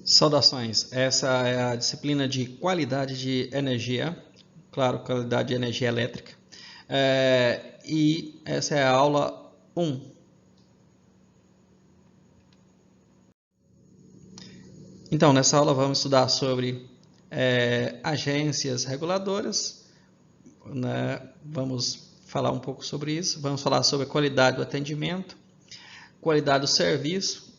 Saudações, essa é a disciplina de qualidade de energia, claro, qualidade de energia elétrica, e essa é a aula 1. Então, nessa aula vamos estudar sobre agências reguladoras, né? Vamos falar um pouco sobre isso, vamos falar sobre a qualidade do atendimento, qualidade do serviço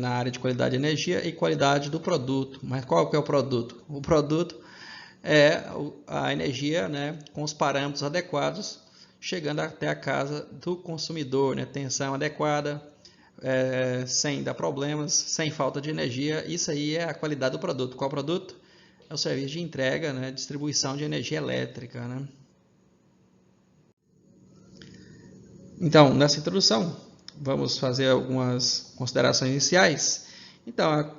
na área de qualidade de energia e qualidade do produto. Mas qual que é o produto? O produto é a energia, né, com os parâmetros adequados, chegando até a casa do consumidor, né, tensão adequada, sem dar problemas, sem falta de energia. Isso aí é a qualidade do produto. Qual produto? É o serviço de entrega, né, distribuição de energia elétrica, né? Então, nessa introdução, vamos fazer algumas considerações iniciais. Então,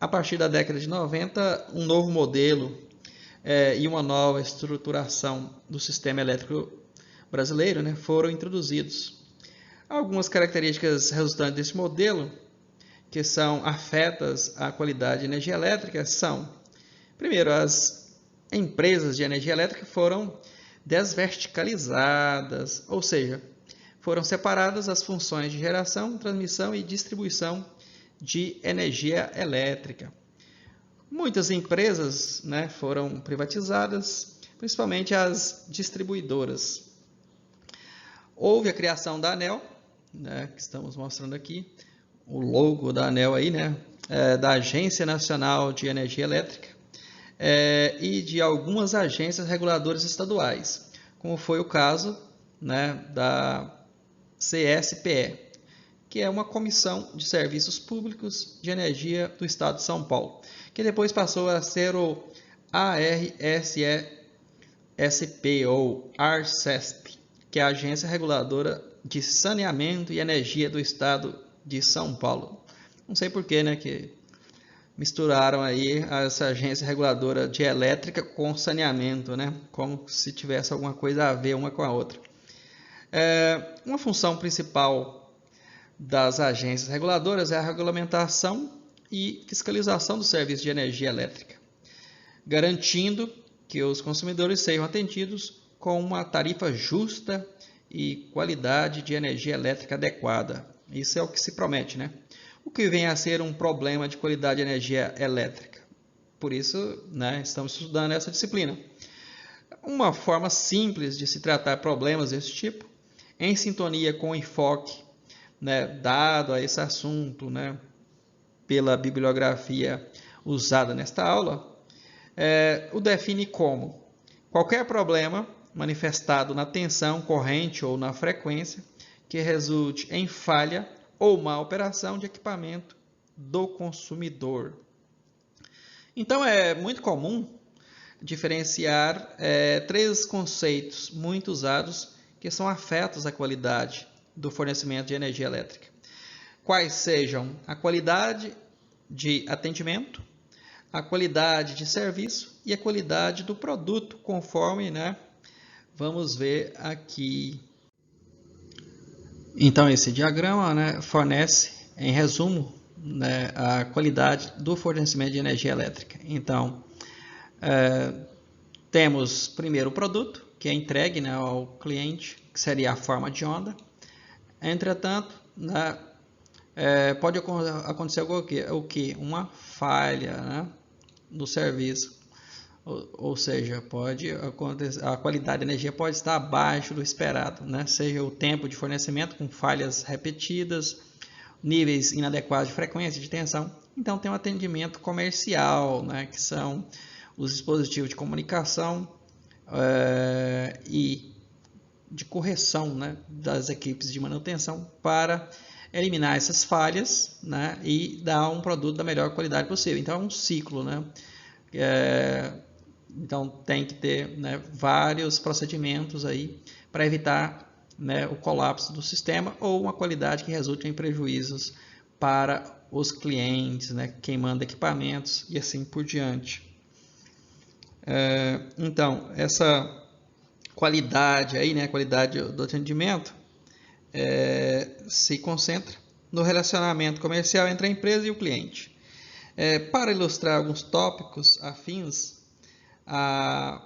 a partir da década de 90, um novo modelo e uma nova estruturação do sistema elétrico brasileiro, né, foram introduzidos. Algumas características resultantes desse modelo que são afetas à qualidade de energia elétrica são, primeiro, as empresas de energia elétrica foram desverticalizadas, ou seja, foram separadas as funções de geração, transmissão e distribuição de energia elétrica. Muitas empresas, né, foram privatizadas, principalmente as distribuidoras. Houve a criação da ANEEL, né, que estamos mostrando aqui, o logo da ANEEL aí, né, da Agência Nacional de Energia Elétrica, e de algumas agências reguladoras estaduais, como foi o caso, né, da CSPE, que é uma comissão de serviços públicos de energia do estado de São Paulo, que depois passou a ser o ARSESP ou ARCESP, que é a Agência Reguladora de Saneamento e Energia do estado de São Paulo. Não sei por que, né, que misturaram aí essa agência reguladora de elétrica com saneamento, né, como se tivesse alguma coisa a ver uma com a outra. Uma função principal das agências reguladoras é a regulamentação e fiscalização do serviço de energia elétrica, garantindo que os consumidores sejam atendidos com uma tarifa justa e qualidade de energia elétrica adequada. Isso é o que se promete, né? O que vem a ser um problema de qualidade de energia elétrica. Por isso, né, estamos estudando essa disciplina. Uma forma simples de se tratar problemas desse tipo, em sintonia com o enfoque, né, dado a esse assunto, né, pela bibliografia usada nesta aula, o define como qualquer problema manifestado na tensão corrente ou na frequência que resulte em falha ou má operação de equipamento do consumidor. Então, é muito comum diferenciar três conceitos muito usados que são afetos à qualidade do fornecimento de energia elétrica. Quais sejam a qualidade de atendimento, a qualidade de serviço e a qualidade do produto, conforme, né, vamos ver aqui. Então, esse diagrama, né, fornece, em resumo, né, a qualidade do fornecimento de energia elétrica. Então, temos primeiro o produto, que é entregue, né, ao cliente, que seria a forma de onda. Entretanto, né, pode acontecer o que? Uma falha, né, do serviço. Ou seja, pode acontecer, a qualidade da energia pode estar abaixo do esperado, né? Seja o tempo de fornecimento com falhas repetidas, níveis inadequados de frequência, de tensão. Então, tem um atendimento comercial, né, que são os dispositivos de comunicação e de correção, né, das equipes de manutenção para eliminar essas falhas, né, e dar um produto da melhor qualidade possível. Então, é um ciclo, né? Então, tem que ter, né, vários procedimentos aí para evitar, né, o colapso do sistema ou uma qualidade que resulte em prejuízos para os clientes, né, queimando equipamentos e assim por diante. Então, essa qualidade aí, né, a qualidade do atendimento se concentra no relacionamento comercial entre a empresa e o cliente. Para ilustrar alguns tópicos afins à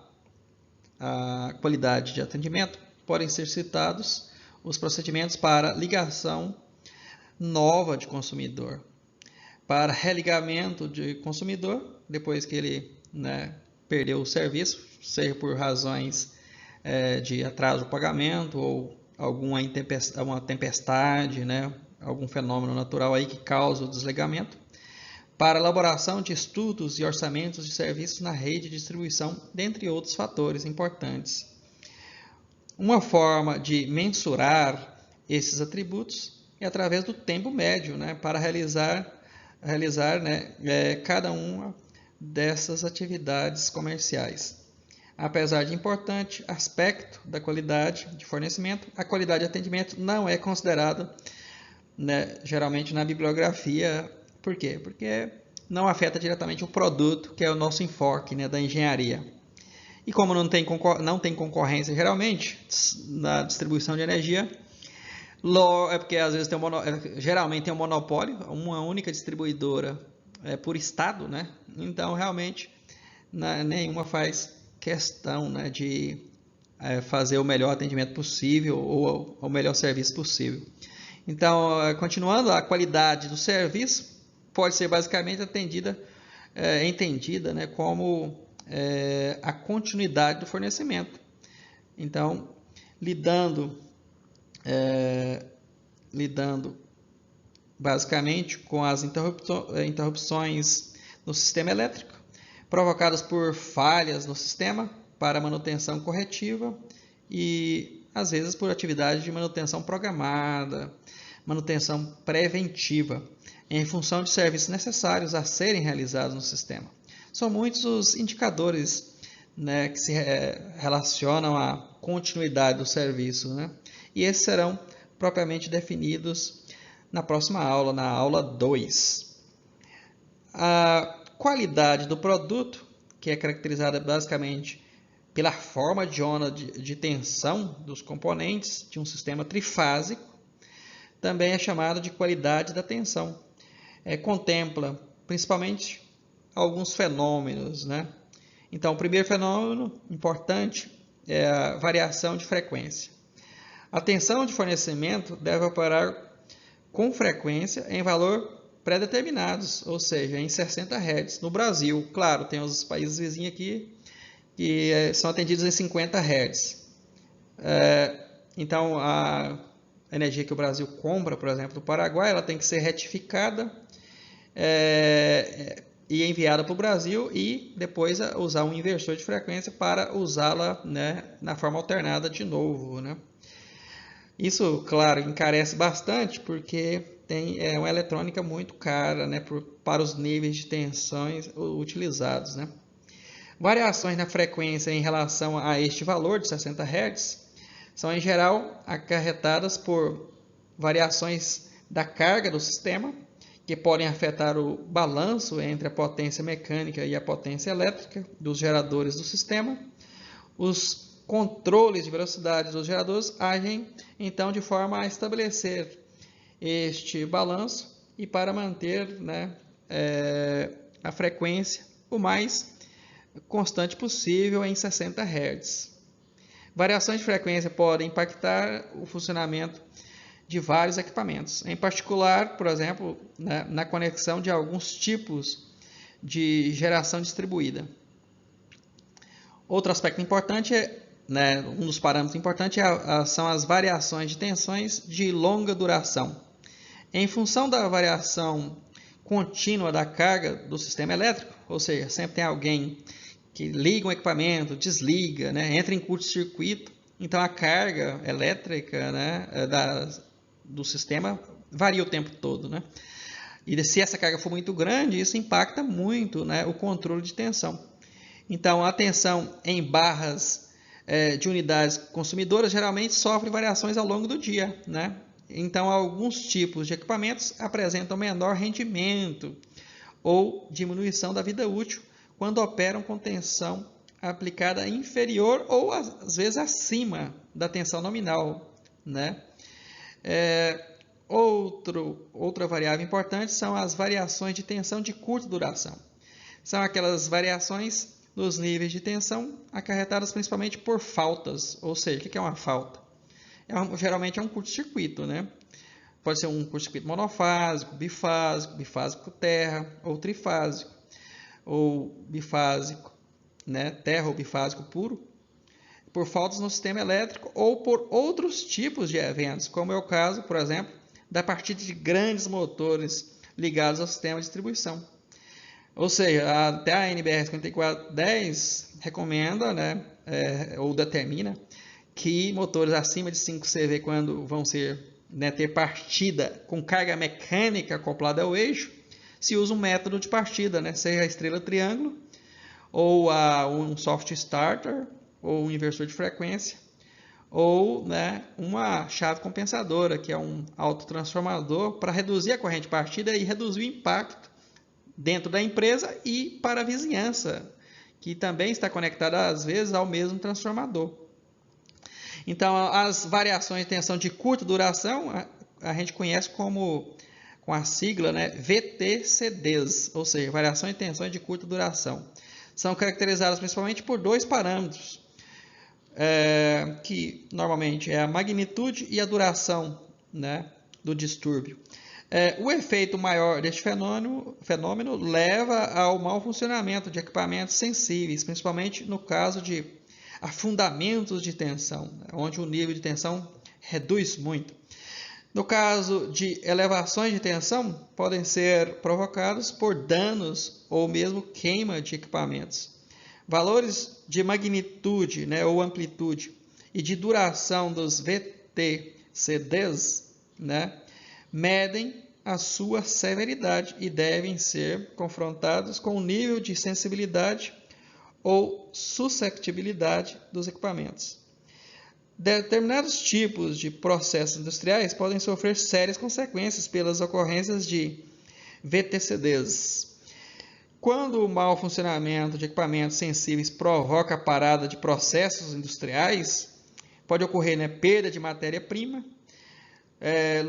qualidade de atendimento, podem ser citados os procedimentos para ligação nova de consumidor, para religamento de consumidor, depois que ele perdeu o serviço, seja por razões de atraso do pagamento ou alguma tempestade, algum fenômeno natural aí que causa o desligamento, para elaboração de estudos e orçamentos de serviços na rede de distribuição, dentre outros fatores importantes. Uma forma de mensurar esses atributos é através do tempo médio, para realizar cada uma dessas atividades comerciais. Apesar de importante aspecto da qualidade de fornecimento, a qualidade de atendimento não é considerada geralmente na bibliografia. Por quê? Porque não afeta diretamente o produto, que é o nosso enfoque da engenharia. E como não tem concorrência geralmente na distribuição de energia, é porque às vezes geralmente tem um monopólio, uma única distribuidora por estado, então realmente nenhuma faz questão de fazer o melhor atendimento possível ou o melhor serviço possível. Então, continuando, a qualidade do serviço pode ser basicamente entendida como a continuidade do fornecimento. Então, lidando basicamente com as interrupções no sistema elétrico, provocadas por falhas no sistema para manutenção corretiva e, às vezes, por atividade de manutenção programada, manutenção preventiva, em função de serviços necessários a serem realizados no sistema. São muitos os indicadores que se relacionam à continuidade do serviço, e esses serão propriamente definidos na próxima aula, na aula 2. A qualidade do produto, que é caracterizada basicamente pela forma de onda de tensão dos componentes de um sistema trifásico, também é chamada de qualidade da tensão. Contempla principalmente alguns fenômenos. Então, o primeiro fenômeno importante é a variação de frequência. A tensão de fornecimento deve operar com frequência em valor pré-determinados, ou seja, em 60 Hz. No Brasil, claro, tem os países vizinhos aqui que são atendidos em 50 Hz. Então, a energia que o Brasil compra, por exemplo, do Paraguai, ela tem que ser retificada e enviada para o Brasil e depois usar um inversor de frequência para usá-la na forma alternada de novo. Isso, claro, encarece bastante porque tem uma eletrônica muito cara para os níveis de tensões utilizados. Variações na frequência em relação a este valor de 60 Hz são, em geral, acarretadas por variações da carga do sistema, que podem afetar o balanço entre a potência mecânica e a potência elétrica dos geradores do sistema. Os controles de velocidade dos geradores agem, então, de forma a estabelecer este balanço e para manter a frequência o mais constante possível em 60 Hz. Variações de frequência podem impactar o funcionamento de vários equipamentos, em particular, por exemplo, na conexão de alguns tipos de geração distribuída. Outro aspecto importante um dos parâmetros importantes são as variações de tensões de longa duração. Em função da variação contínua da carga do sistema elétrico, ou seja, sempre tem alguém que liga um equipamento, desliga, entra em curto-circuito, então a carga elétrica do sistema varia o tempo todo. E se essa carga for muito grande, isso impacta muito o controle de tensão. Então, a tensão em barras de unidades consumidoras geralmente sofre variações ao longo do dia. Então, alguns tipos de equipamentos apresentam menor rendimento ou diminuição da vida útil quando operam com tensão aplicada inferior ou, às vezes, acima da tensão nominal. Outra variável importante são as variações de tensão de curta duração. São aquelas variações nos níveis de tensão acarretadas principalmente por faltas. Ou seja, o que é uma falta? Geralmente é um curto-circuito, né? Pode ser um curto-circuito monofásico, bifásico terra, ou trifásico, ou bifásico, né? Terra ou bifásico puro, por faltas no sistema elétrico ou por outros tipos de eventos, como é o caso, por exemplo, da partida de grandes motores ligados ao sistema de distribuição. Ou seja, até a NBR 5410 recomenda, né, ou determina que motores acima de 5 CV, quando vão ser, né, ter partida com carga mecânica acoplada ao eixo, se usa um método de partida, né, seja a estrela triângulo, ou um soft starter, ou um inversor de frequência, ou, né, uma chave compensadora, que é um autotransformador para reduzir a corrente de partida e reduzir o impacto dentro da empresa e para a vizinhança, que também está conectada às vezes ao mesmo transformador. Então, as variações de tensão de curta duração a gente conhece como, com a sigla, né, VTCDs, ou seja, variações de tensão de curta duração. São caracterizadas principalmente por dois parâmetros, que normalmente é a magnitude e a duração, né, do distúrbio. O efeito maior deste fenômeno leva ao mau funcionamento de equipamentos sensíveis, principalmente no caso de afundamentos de tensão, onde o nível de tensão reduz muito. No caso de elevações de tensão, podem ser provocados por danos ou mesmo queima de equipamentos. Valores de magnitude, né, ou amplitude e de duração dos VTCDs, né, medem a sua severidade e devem ser confrontados com o nível de sensibilidade ou susceptibilidade dos equipamentos. Determinados tipos de processos industriais podem sofrer sérias consequências pelas ocorrências de VTCDs. Quando o mau funcionamento de equipamentos sensíveis provoca a parada de processos industriais, pode ocorrer, né, perda de matéria-prima,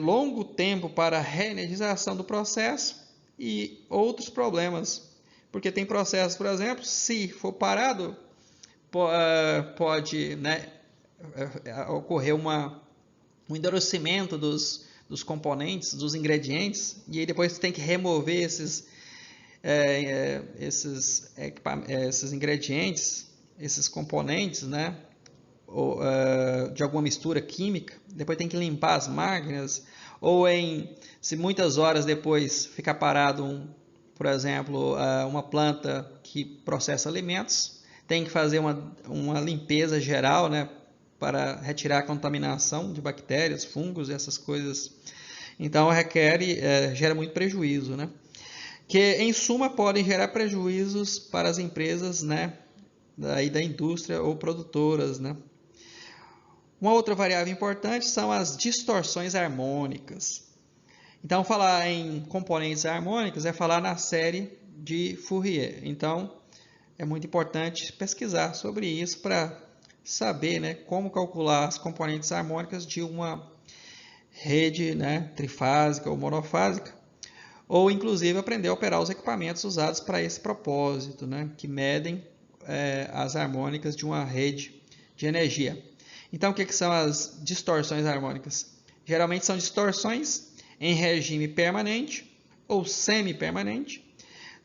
longo tempo para a reenergização do processo e outros problemas. Porque tem processos, por exemplo, se for parado, pode, né, ocorrer um endurecimento dos componentes, dos ingredientes, e aí depois tem que remover esses ingredientes, esses componentes, né, de alguma mistura química, depois tem que limpar as máquinas, ou se muitas horas depois ficar parado, por exemplo, uma planta que processa alimentos, tem que fazer uma limpeza geral, né, para retirar a contaminação de bactérias, fungos e essas coisas. Então gera muito prejuízo, né? Que em suma podem gerar prejuízos para as empresas, né, da indústria ou produtoras, né? Uma outra variável importante são as distorções harmônicas. Então, falar em componentes harmônicos é falar na série de Fourier. Então, é muito importante pesquisar sobre isso para saber, né, como calcular as componentes harmônicas de uma rede, né, trifásica ou monofásica, ou inclusive aprender a operar os equipamentos usados para esse propósito, né, que medem as harmônicas de uma rede de energia. Então, o que são as distorções harmônicas? Geralmente são distorções em regime permanente ou semi-permanente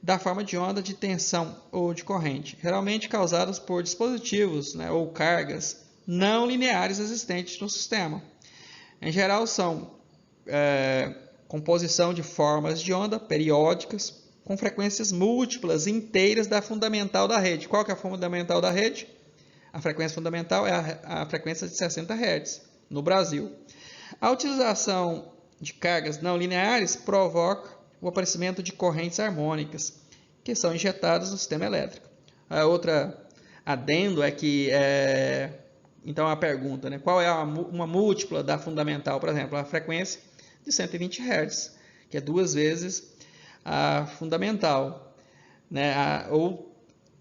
da forma de onda de tensão ou de corrente, geralmente causadas por dispositivos, né, ou cargas não lineares existentes no sistema. Em geral, são composição de formas de onda periódicas com frequências múltiplas inteiras da fundamental da rede. Qual que é a fundamental da rede? A frequência fundamental é a frequência de 60 Hz no Brasil. A utilização de cargas não lineares provoca o aparecimento de correntes harmônicas que são injetadas no sistema elétrico. A outra adendo é que, então a pergunta, né, qual é uma múltipla da fundamental? Por exemplo, a frequência de 120 Hz, que é 2 vezes a fundamental, né, ou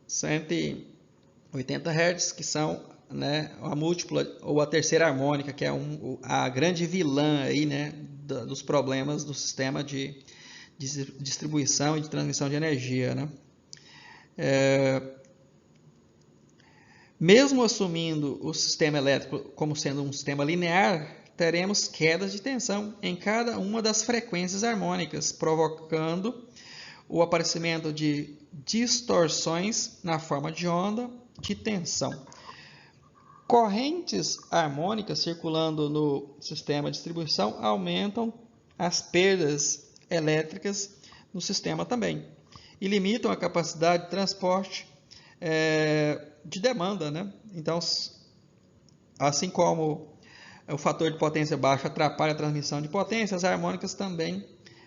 180 Hz, que são, né, a múltipla ou a terceira harmônica, que é a grande vilã aí, né, dos problemas do sistema de distribuição e de transmissão de energia, né? Mesmo assumindo o sistema elétrico como sendo um sistema linear, teremos quedas de tensão em cada uma das frequências harmônicas, provocando o aparecimento de distorções na forma de onda de tensão. Correntes harmônicas circulando no sistema de distribuição aumentam as perdas elétricas no sistema também e limitam a capacidade de transporte de demanda, né? Então, assim como o fator de potência baixo atrapalha a transmissão de potência, as harmônicas também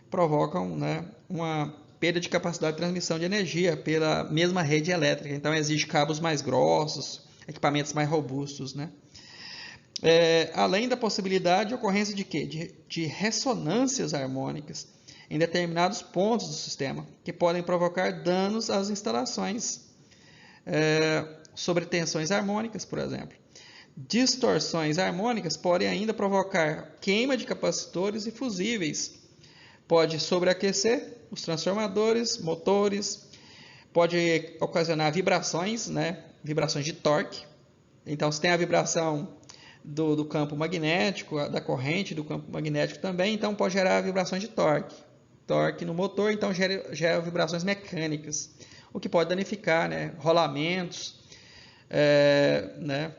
provocam, né, uma perda de capacidade de transmissão de energia pela mesma rede elétrica. Então, exige cabos mais grossos, equipamentos mais robustos, né? Além da possibilidade de ocorrência de quê? De ressonâncias harmônicas em determinados pontos do sistema, que podem provocar danos às instalações, sobre tensões harmônicas, por exemplo. Distorções harmônicas podem ainda provocar queima de capacitores e fusíveis, pode sobreaquecer os transformadores, motores, pode ocasionar vibrações, né? Vibrações de torque. Então, se tem a vibração do campo magnético, da corrente do campo magnético também, então pode gerar vibrações de torque no motor, então gera vibrações mecânicas, o que pode danificar, né, rolamentos, né,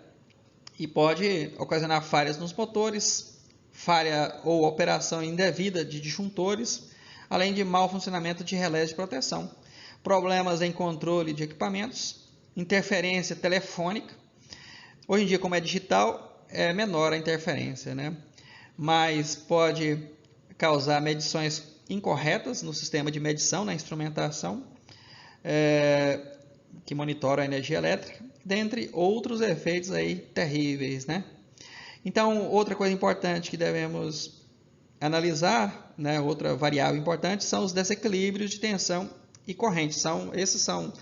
e pode ocasionar falhas nos motores, falha ou operação indevida de disjuntores, além de mau funcionamento de relés de proteção, problemas em controle de equipamentos, interferência telefônica. Hoje em dia, como é digital, é menor a interferência, né? Mas pode causar medições incorretas no sistema de medição, na instrumentação, que monitora a energia elétrica, dentre outros efeitos aí terríveis, né? Então, outra coisa importante que devemos analisar, né, outra variável importante, são os desequilíbrios de tensão e corrente. Esses são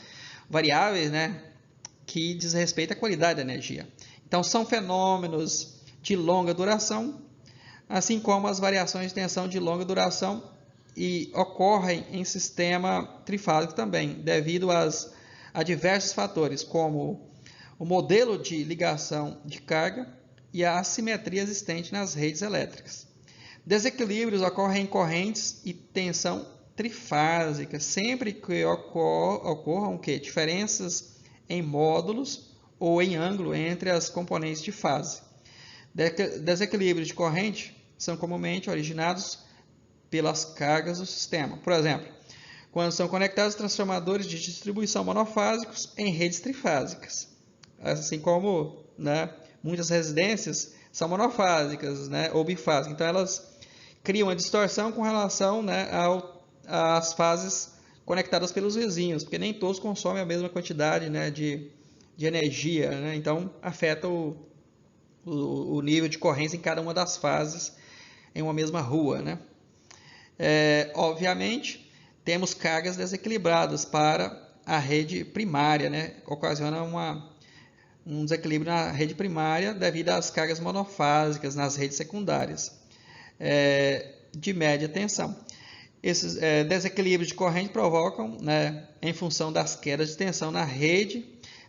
variáveis, né, que diz respeito à qualidade da energia. Então, são fenômenos de longa duração, assim como as variações de tensão de longa duração, e ocorrem em sistema trifásico também, devido a diversos fatores, como o modelo de ligação de carga e a assimetria existente nas redes elétricas. Desequilíbrios ocorrem em correntes e tensão trifásica, sempre que ocorram diferenças em módulos ou em ângulo entre as componentes de fase. Desequilíbrios de corrente são comumente originados pelas cargas do sistema. Por exemplo, quando são conectados transformadores de distribuição monofásicos em redes trifásicas. Assim como, né, muitas residências são monofásicas, né, ou bifásicas. Então, elas criam uma distorção com relação, né, às fases conectadas pelos vizinhos, porque nem todos consomem a mesma quantidade, né, de energia, né? Então, afeta o nível de corrência em cada uma das fases em uma mesma rua, né? Obviamente, temos cargas desequilibradas para a rede primária, né? Ocasiona um desequilíbrio na rede primária devido às cargas monofásicas nas redes secundárias de média tensão. Esses desequilíbrios de corrente provocam, né, em função das quedas de tensão na rede,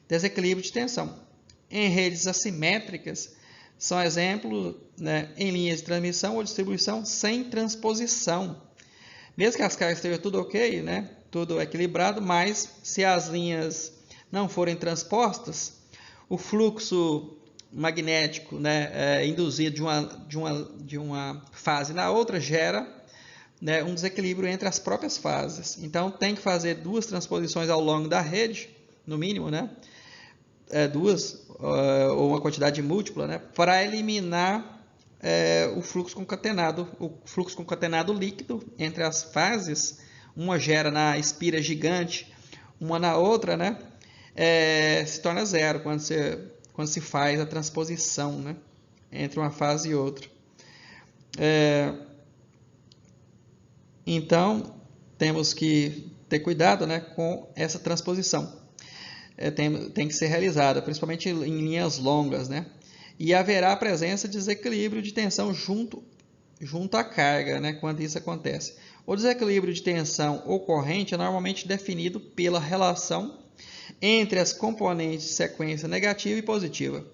desequilíbrio de tensão. Em redes assimétricas, são exemplos, né, em linhas de transmissão ou distribuição sem transposição. Mesmo que as cargas estejam tudo ok, né, tudo equilibrado, mas se as linhas não forem transpostas, o fluxo magnético, né, induzido de uma fase na outra gera, né, um desequilíbrio entre as próprias fases. Então, tem que fazer duas transposições ao longo da rede, no mínimo, né, duas ou uma quantidade múltipla, né, para eliminar o fluxo concatenado líquido entre as fases. Uma gera na espira gigante, uma na outra, né, se torna zero quando se faz a transposição, né, entre uma fase e outra. Então, temos que ter cuidado, né, com essa transposição. Tem que ser realizada, principalmente em linhas longas, né? E haverá a presença de desequilíbrio de tensão junto junto à carga, né, quando isso acontece. O desequilíbrio de tensão ou corrente é normalmente definido pela relação entre as componentes de sequência negativa e positiva.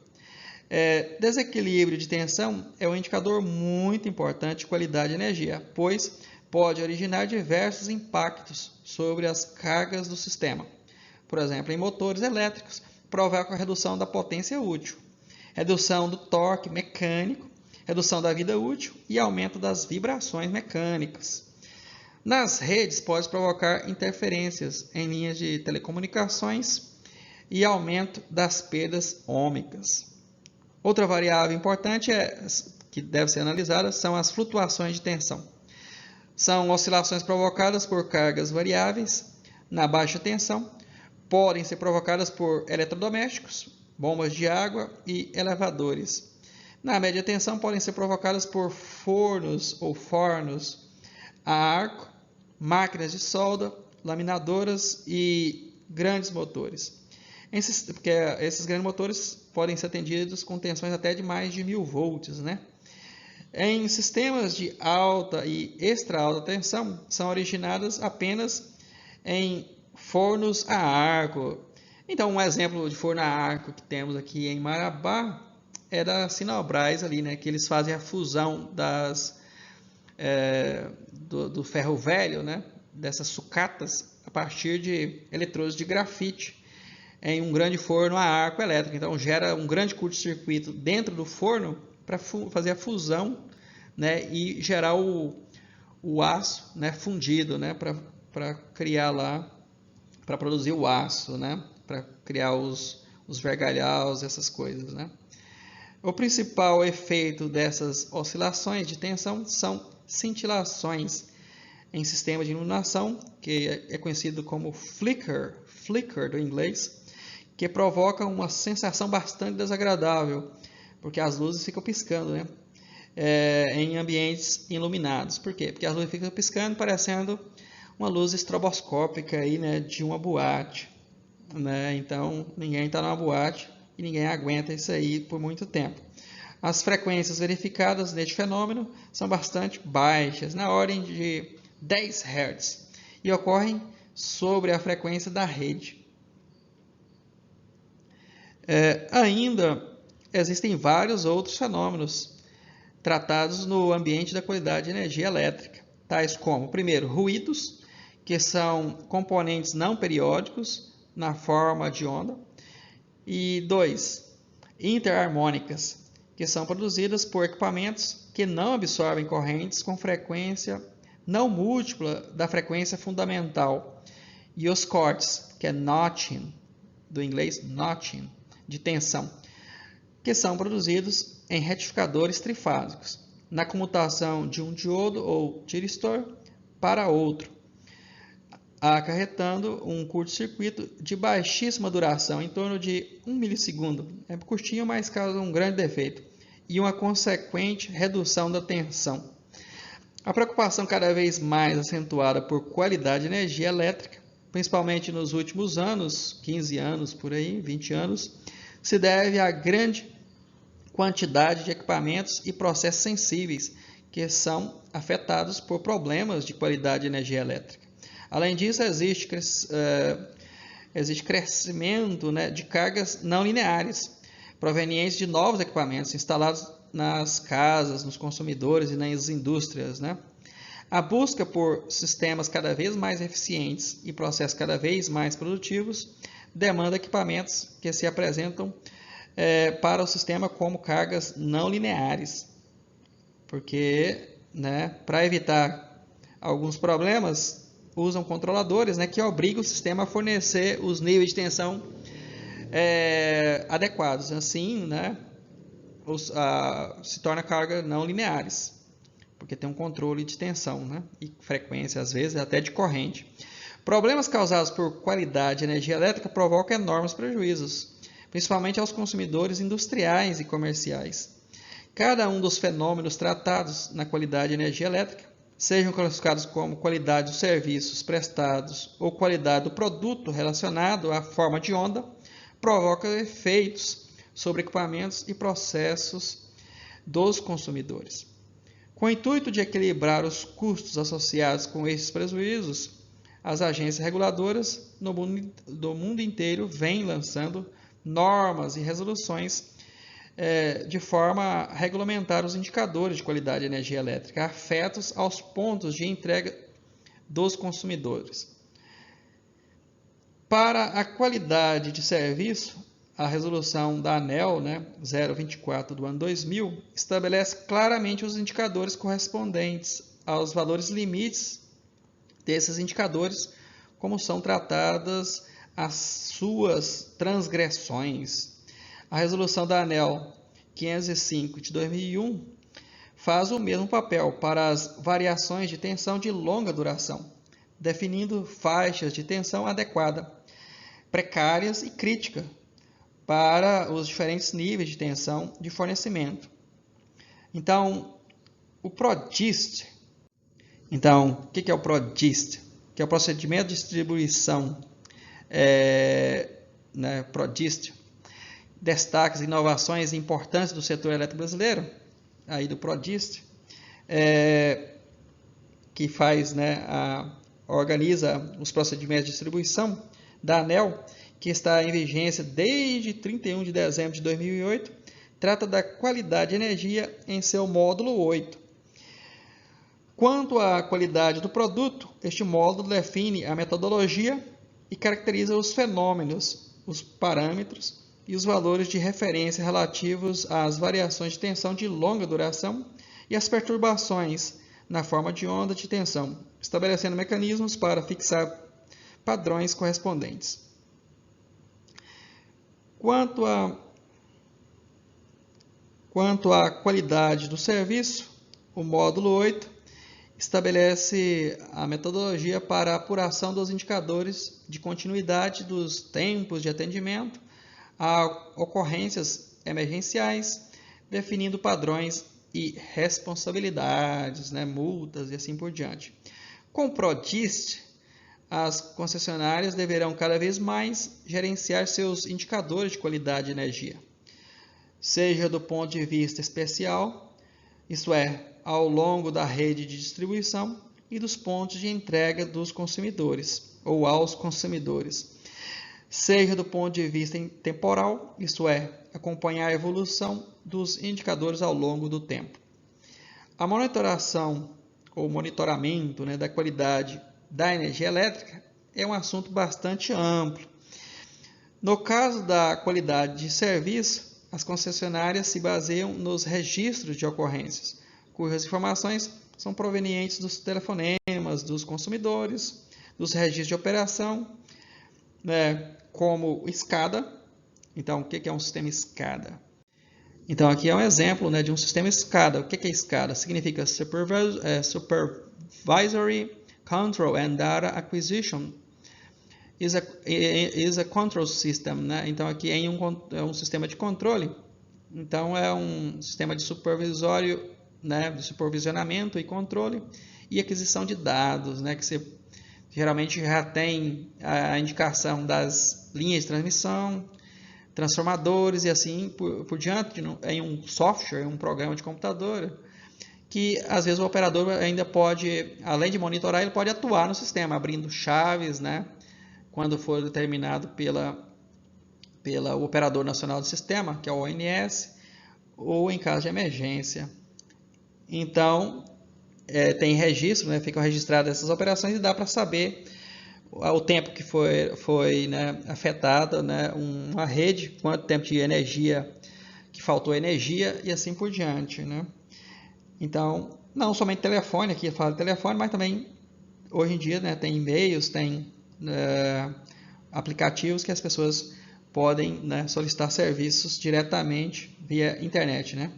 Desequilíbrio de tensão é um indicador muito importante de qualidade de energia, pois pode originar diversos impactos sobre as cargas do sistema. Por exemplo, em motores elétricos, provoca a redução da potência útil, redução do torque mecânico, redução da vida útil e aumento das vibrações mecânicas. Nas redes, pode provocar interferências em linhas de telecomunicações e aumento das perdas ômicas. Outra variável importante que deve ser analisada são as flutuações de tensão. São oscilações provocadas por cargas variáveis na baixa tensão, podem ser provocadas por eletrodomésticos, bombas de água e elevadores. Na média tensão, podem ser provocadas por fornos ou fornos a arco, máquinas de solda, laminadoras e grandes motores. Porque esses grandes motores podem ser atendidos com tensões até de mais de 1000 volts, né? Em sistemas de alta e extra alta tensão, são originadas apenas em fornos a arco. Então, um exemplo de forno a arco que temos aqui em Marabá é da Sinobras ali, né? Que eles fazem a fusão do ferro velho, né? Dessas sucatas a partir de eletrodos de grafite em um grande forno a arco elétrico. Então, gera um grande curto-circuito dentro do forno para fazer a fusão, né, e gerar o aço, né, fundido, né, para criar lá, para produzir o aço, né, para criar os vergalhaus, essas coisas, né. O principal efeito dessas oscilações de tensão são cintilações em sistema de iluminação, que é conhecido como flicker do inglês, que provoca uma sensação bastante desagradável, porque as luzes ficam piscando, né? Em ambientes iluminados. Por quê? Porque as luzes ficam piscando, parecendo uma luz estroboscópica aí, né, de uma boate, né? Então, ninguém está numa boate e ninguém aguenta isso aí por muito tempo. As frequências verificadas neste fenômeno são bastante baixas, na ordem de 10 Hz, e ocorrem sobre a frequência da rede. Ainda existem vários outros fenômenos tratados no ambiente da qualidade de energia elétrica, tais como, primeiro, ruídos, que são componentes não periódicos na forma de onda, e 2, interharmônicas, que são produzidas por equipamentos que não absorvem correntes com frequência não múltipla da frequência fundamental, e os cortes, que é notching, do inglês notching, de tensão, que são produzidos em retificadores trifásicos, na comutação de um diodo ou tiristor para outro, acarretando um curto-circuito de baixíssima duração, em torno de 1 milissegundo, é curtinho, mas causa um grande defeito, e uma consequente redução da tensão. A preocupação cada vez mais acentuada por qualidade de energia elétrica, principalmente nos últimos anos, 15 anos por aí, 20 anos, se deve à grande quantidade de equipamentos e processos sensíveis que são afetados por problemas de qualidade de energia elétrica. Além disso, existe crescimento, né, de cargas não lineares, provenientes de novos equipamentos instalados nas casas, nos consumidores e nas indústrias, né? A busca por sistemas cada vez mais eficientes e processos cada vez mais produtivos demanda equipamentos que se apresentam para o sistema como cargas não lineares, porque, né, para evitar alguns problemas, usam controladores, né, que obrigam o sistema a fornecer os níveis de tensão adequados. Assim, né, se torna carga não lineares, porque tem um controle de tensão, né, e frequência, às vezes, até de corrente. Problemas causados por qualidade de energia elétrica provocam enormes prejuízos, principalmente aos consumidores industriais e comerciais. Cada um dos fenômenos tratados na qualidade de energia elétrica, sejam classificados como qualidade dos serviços prestados ou qualidade do produto relacionado à forma de onda, provoca efeitos sobre equipamentos e processos dos consumidores. Com o intuito de equilibrar os custos associados com esses prejuízos, as agências reguladoras do mundo inteiro vêm lançando normas e resoluções de forma a regulamentar os indicadores de qualidade de energia elétrica afetos aos pontos de entrega dos consumidores. Para a qualidade de serviço, a resolução da ANEEL, 024 do ano 2000, estabelece claramente os indicadores correspondentes aos valores limites desses indicadores, como são tratadas as suas transgressões. A resolução da ANEEL 505 de 2001 faz o mesmo papel para as variações de tensão de longa duração, definindo faixas de tensão adequada, precárias e crítica para os diferentes níveis de tensão de fornecimento. Então, o PRODIST. Então, o que é o PRODIST? Que é o procedimento de distribuição PRODIST. Destaques, inovações importantes do setor elétrico brasileiro, aí do PRODIST, que faz, organiza os procedimentos de distribuição da ANEEL, que está em vigência desde 31 de dezembro de 2008, trata da qualidade de energia em seu módulo 8. Quanto à qualidade do produto, este módulo define a metodologia e caracteriza os fenômenos, os parâmetros e os valores de referência relativos às variações de tensão de longa duração e às perturbações na forma de onda de tensão, estabelecendo mecanismos para fixar padrões correspondentes. Quanto à qualidade do serviço, o módulo 8 estabelece a metodologia para a apuração dos indicadores de continuidade dos tempos de atendimento a ocorrências emergenciais, definindo padrões e responsabilidades, multas e assim por diante. Com o PRODIST, as concessionárias deverão cada vez mais gerenciar seus indicadores de qualidade de energia, seja do ponto de vista especial, isto é, ao longo da rede de distribuição e dos pontos de entrega dos consumidores ou aos consumidores, seja do ponto de vista temporal, isto é, acompanhar a evolução dos indicadores ao longo do tempo. A monitoração ou monitoramento da qualidade da energia elétrica é um assunto bastante amplo. No caso da qualidade de serviço, as concessionárias se baseiam nos registros de ocorrências, cujas informações são provenientes dos telefonemas dos consumidores, dos registros de operação, como o SCADA. Então, o que é um sistema SCADA? Então, aqui é um exemplo de um sistema SCADA. O que é SCADA? Significa Supervisory Control and Data Acquisition is a control system. Então, aqui é um sistema de controle. Então, é um sistema de supervisório, de supervisionamento e controle e aquisição de dados, que você geralmente já tem a indicação das linhas de transmissão, transformadores e assim por diante, em um software, um programa de computador, que às vezes o operador ainda pode, além de monitorar, ele pode atuar no sistema, abrindo chaves, quando for determinado pelo Operador Nacional do Sistema, que é o ONS, ou em caso de emergência. Então, tem registro, ficam registradas essas operações e dá para saber o tempo que foi afetada uma rede, quanto tempo de energia, que faltou energia e assim por diante. Então, não somente telefone, aqui fala de telefone, mas também hoje em dia tem e-mails, tem aplicativos que as pessoas podem solicitar serviços diretamente via internet.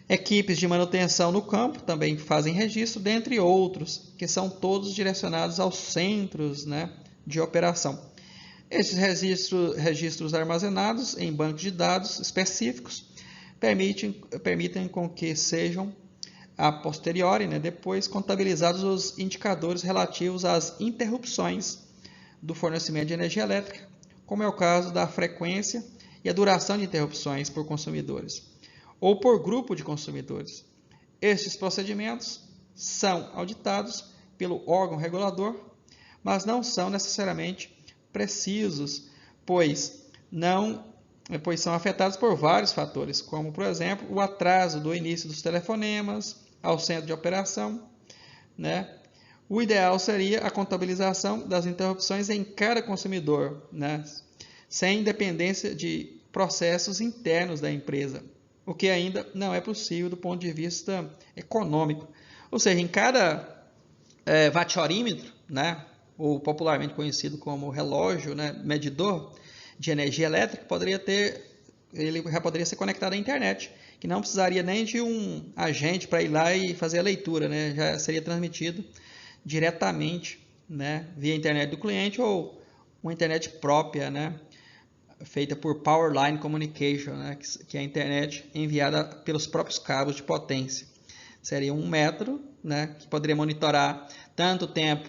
Equipes de manutenção no campo também fazem registro, dentre outros, que são todos direcionados aos centros de operação. Esses registros armazenados em bancos de dados específicos permitem com que sejam, a posteriori, depois contabilizados os indicadores relativos às interrupções do fornecimento de energia elétrica, como é o caso da frequência e a duração de interrupções por consumidores, ou por grupo de consumidores. Estes procedimentos são auditados pelo órgão regulador, mas não são necessariamente precisos, pois são afetados por vários fatores, como, por exemplo, o atraso do início dos telefonemas ao centro de operação, né? O ideal seria a contabilização das interrupções em cada consumidor, né? Sem dependência de processos internos da empresa, o que ainda não é possível do ponto de vista econômico. Ou seja, em cada vatiorímetro, né, ou popularmente conhecido como relógio, né, medidor de energia elétrica, ele já poderia ser conectado à internet, que não precisaria nem de um agente para ir lá e fazer a leitura, né, já seria transmitido diretamente, né, via internet do cliente ou uma internet própria, né, feita por Powerline Communication, né, que é a internet enviada pelos próprios cabos de potência. Seria um método, né, que poderia monitorar tanto o tempo,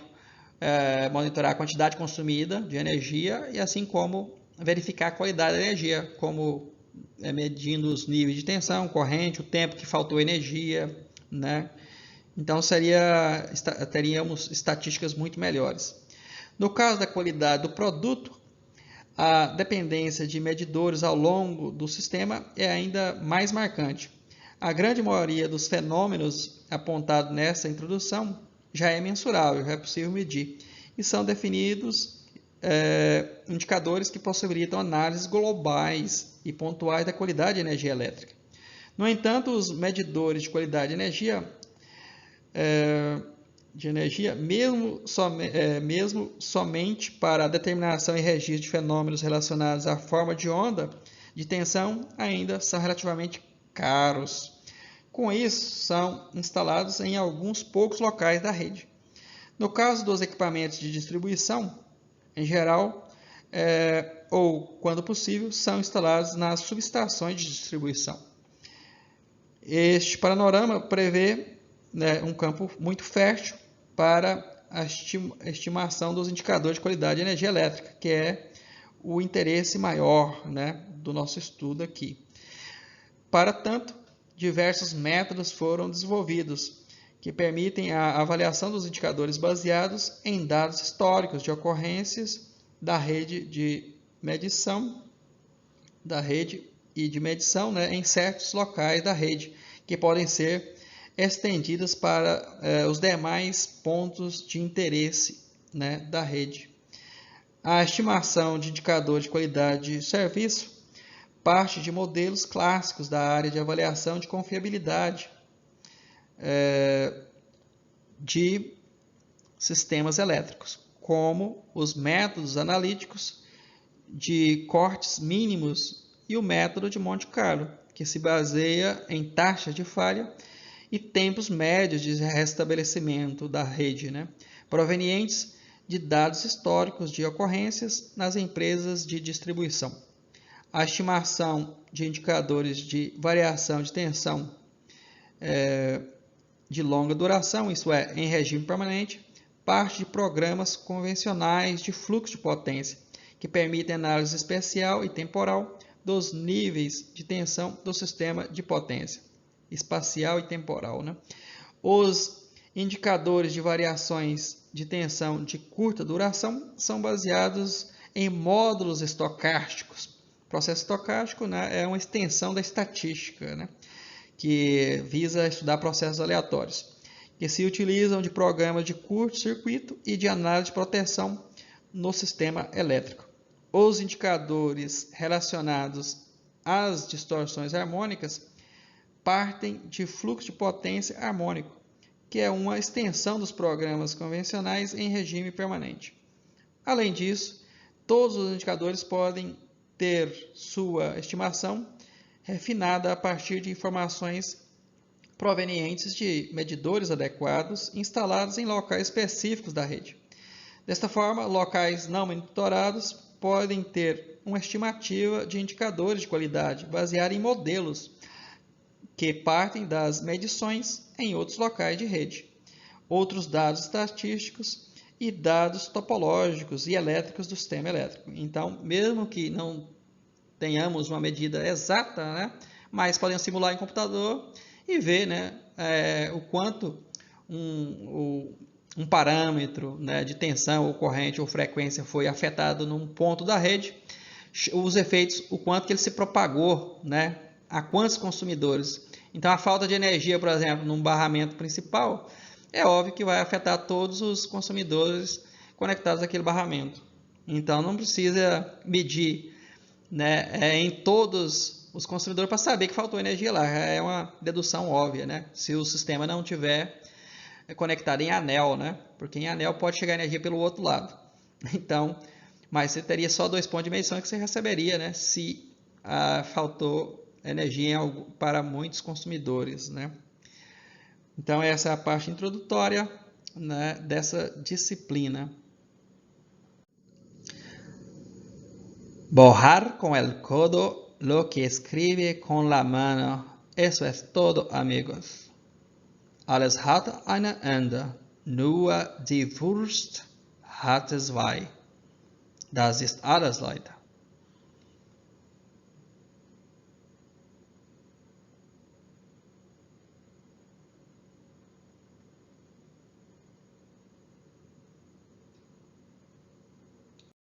monitorar a quantidade consumida de energia e assim como verificar a qualidade da energia, como medindo os níveis de tensão, corrente, o tempo que faltou energia, né? Então teríamos estatísticas muito melhores. No caso da qualidade do produto, a dependência de medidores ao longo do sistema é ainda mais marcante. A grande maioria dos fenômenos apontados nessa introdução já é mensurável, já é possível medir, e são definidos indicadores que possibilitam análises globais e pontuais da qualidade de energia elétrica. No entanto, os medidores de qualidade de energia, mesmo somente para a determinação e registro de fenômenos relacionados à forma de onda de tensão, ainda são relativamente caros. Com isso, são instalados em alguns poucos locais da rede. No caso dos equipamentos de distribuição, em geral, ou quando possível, são instalados nas subestações de distribuição. Este panorama prevê, né, um campo muito fértil para a estimação dos indicadores de qualidade de energia elétrica, que é o interesse maior, né, do nosso estudo aqui. Para tanto, diversos métodos foram desenvolvidos que permitem a avaliação dos indicadores baseados em dados históricos de ocorrências da rede de medição, né, em certos locais da rede, que podem ser estendidas para os demais pontos de interesse, né, da rede. A estimação de indicadores de qualidade de serviço parte de modelos clássicos da área de avaliação de confiabilidade de sistemas elétricos, como os métodos analíticos de cortes mínimos e o método de Monte Carlo, que se baseia em taxas de falha e tempos médios de restabelecimento da rede, né, provenientes de dados históricos de ocorrências nas empresas de distribuição. A estimação de indicadores de variação de tensão de longa duração, isso é, em regime permanente, parte de programas convencionais de fluxo de potência, que permitem análise espacial e temporal dos níveis de tensão do sistema de potência, espacial e temporal, né? Os indicadores de variações de tensão de curta duração são baseados em módulos estocásticos. O processo estocástico, né, é uma extensão da estatística, né, que visa estudar processos aleatórios, que se utilizam de programas de curto-circuito e de análise de proteção no sistema elétrico. Os indicadores relacionados às distorções harmônicas partem de fluxo de potência harmônico, que é uma extensão dos programas convencionais em regime permanente. Além disso, todos os indicadores podem ter sua estimação refinada a partir de informações provenientes de medidores adequados instalados em locais específicos da rede. Desta forma, locais não monitorados podem ter uma estimativa de indicadores de qualidade baseada em modelos que partem das medições em outros locais de rede, outros dados estatísticos e dados topológicos e elétricos do sistema elétrico. Então, mesmo que não tenhamos uma medida exata, né, mas podemos simular em computador e ver, né, o quanto um parâmetro, né, de tensão ou corrente ou frequência foi afetado num ponto da rede, os efeitos, o quanto que ele se propagou, né, a quantos consumidores. Então, a falta de energia, por exemplo, num barramento principal, é óbvio que vai afetar todos os consumidores conectados àquele barramento. Então, não precisa medir, né, em todos os consumidores para saber que faltou energia lá. É uma dedução óbvia, né? Se o sistema não tiver conectado em anel, né? Porque em anel pode chegar energia pelo outro lado. Então, mas você teria só 2 pontos de medição que você receberia, né? Se faltou energia para muitos consumidores, né? Então, essa é a parte introdutória, né, dessa disciplina. Borrar con el codo lo que escribe con la mano. Eso es todo, amigos. Alles hat ein Ende, nur die Wurst hat es zwei. Das ist alles, Leute.